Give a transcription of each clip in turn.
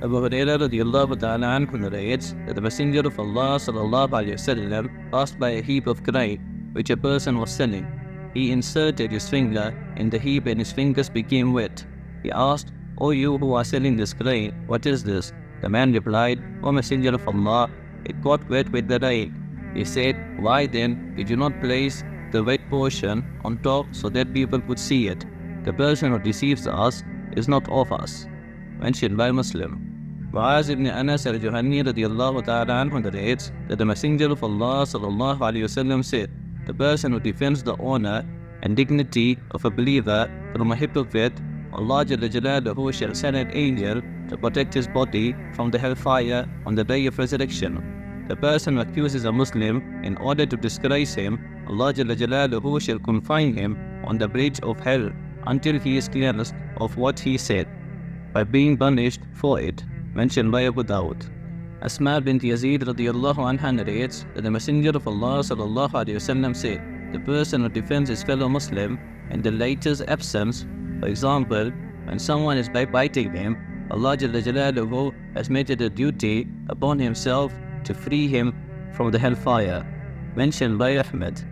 Abu Hurairah radiallahu ta'ala anhu narrates that the Messenger of Allah sallallahu alayhi wasallam passed by a heap of grain which a person was selling. He inserted his finger in the heap and his fingers became wet. He asked, "O you who are selling this grain, what is this?" The man replied, "O Messenger of Allah, it got wet with the rain." He said, "Why then did you not place the wet portion on top so that people could see it? The person who deceives us is not of us." Mentioned by Muslim. Muaz ibn Anas al-Juhani radiallahu ta'ala anhu narrates that the Messenger of Allah sallallahu alayhi wasallam said, "The person who defends the honor and dignity of a believer from a hypocrite, Allah Jalla Jalaluhu shall send an angel to protect his body from the hellfire on the day of resurrection. The person who accuses a Muslim in order to disgrace him, Allah Jalla Jalaluhu shall confine him on the bridge of hell until he is cleansed of what he said, by being punished for it." Mentioned by Abu Dawud. Asma bint Yazid radiallahu anha narrates that the Messenger of Allah sallallahu alayhi wasallam said, "The person who defends his fellow Muslim in the latter's absence, for example, when someone is biting him, Allah Jalla Jalaluhu has made it a duty upon himself to free him from the hellfire." Mentioned by Ahmad.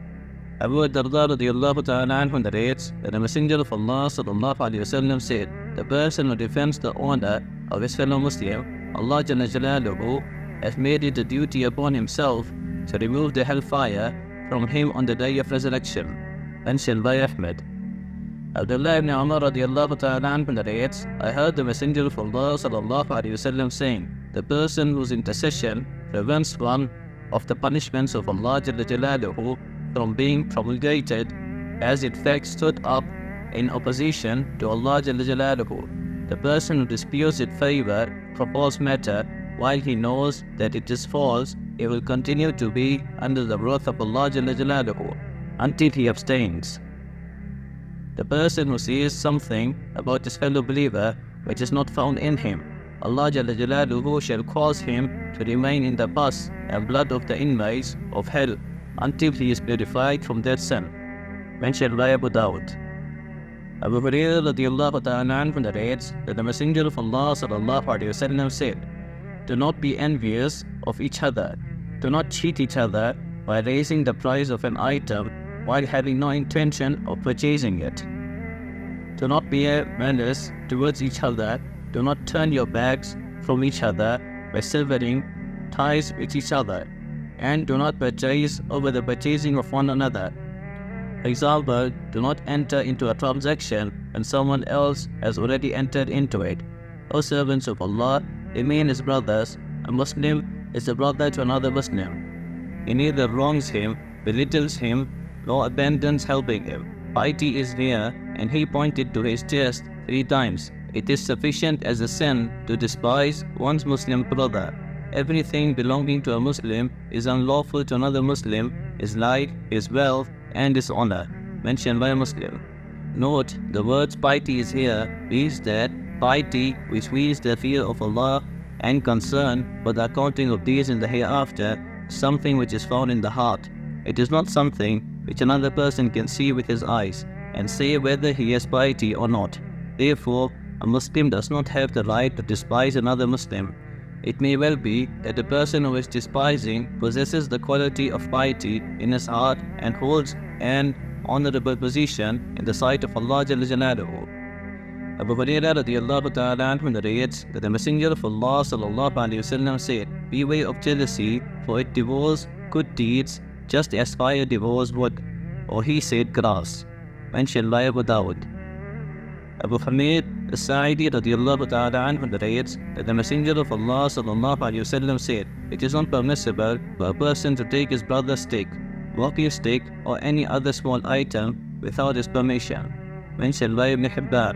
Abu Darda radiallahu ta'ala anhu narrates that the Messenger of Allah sallallahu alayhi wasallam said, "The person who defends the honor of his fellow Muslim, Allah Jalla Jalaluhu has made it a duty upon himself to remove the hellfire from him on the day of resurrection." Mentioned by Ahmad. Abdullah ibn Umar radiallahu ta'ala anhu narrates, "I heard the Messenger of Allah sallallahu alayhi wasallam saying, the person whose intercession prevents one of the punishments of Allah Jalla Jalaluhu from being promulgated has in fact stood up in opposition to Allah Jalla Jalaluhu. The person who disputes in favor of a false matter while he knows that it is false, he will continue to be under the wrath of Allah Jalla Jalaluhu until he abstains. The person who says something about his fellow believer which is not found in him, Allah Jalla Jalaluhu shall cause him to remain in the pus and blood of the inmates of hell until he is purified from their sin." Mentioned by Abu Dawud. Abu Hurairah radiallahu ta'ala anhu narrates that the Messenger of Allah sallallahu alayhi wasallam said, "Do not be envious of each other. Do not cheat each other by raising the price of an item while having no intention of purchasing it. Do not be malice towards each other. Do not turn your backs from each other by severing ties with each other. And do not purchase over the purchasing of one another. For example, do not enter into a transaction when someone else has already entered into it. O servants of Allah, remain as brothers. A Muslim is a brother to another Muslim. He neither wrongs him, belittles him, nor abandons helping him. Piety is near, and he pointed to his chest 3 times. It is sufficient as a sin to despise one's Muslim brother. Everything belonging to a Muslim is unlawful to another Muslim, his life, his wealth, and his honor." Mentioned by a Muslim. Note, the words piety is here means that piety which means the fear of Allah and concern for the accounting of these in the hereafter, something which is found in the heart. It is not something which another person can see with his eyes and say whether he has piety or not. Therefore, a Muslim does not have the right to despise another Muslim. It may well be that the person who is despising possesses the quality of piety in his heart and holds an honorable position in the sight of Allah Jalla Jalaluhu. Abu Hurairah radiallahu ta'ala anhu narrates that the Messenger of Allah sallallahu alayhi wasallam said, "Beware of jealousy, for it devours good deeds just as fire devours wood." Or he said grass. Mentioned by Abu Dawud. Abu Hamid as-Sa'idi radiallahu ta'ala anhu narrates that the Messenger of Allah sallallahu alayhi wasallam said, "It is not permissible for a person to take his brother's stick, walking stick, or any other small item without his permission." Mentioned by Ibn Hibban.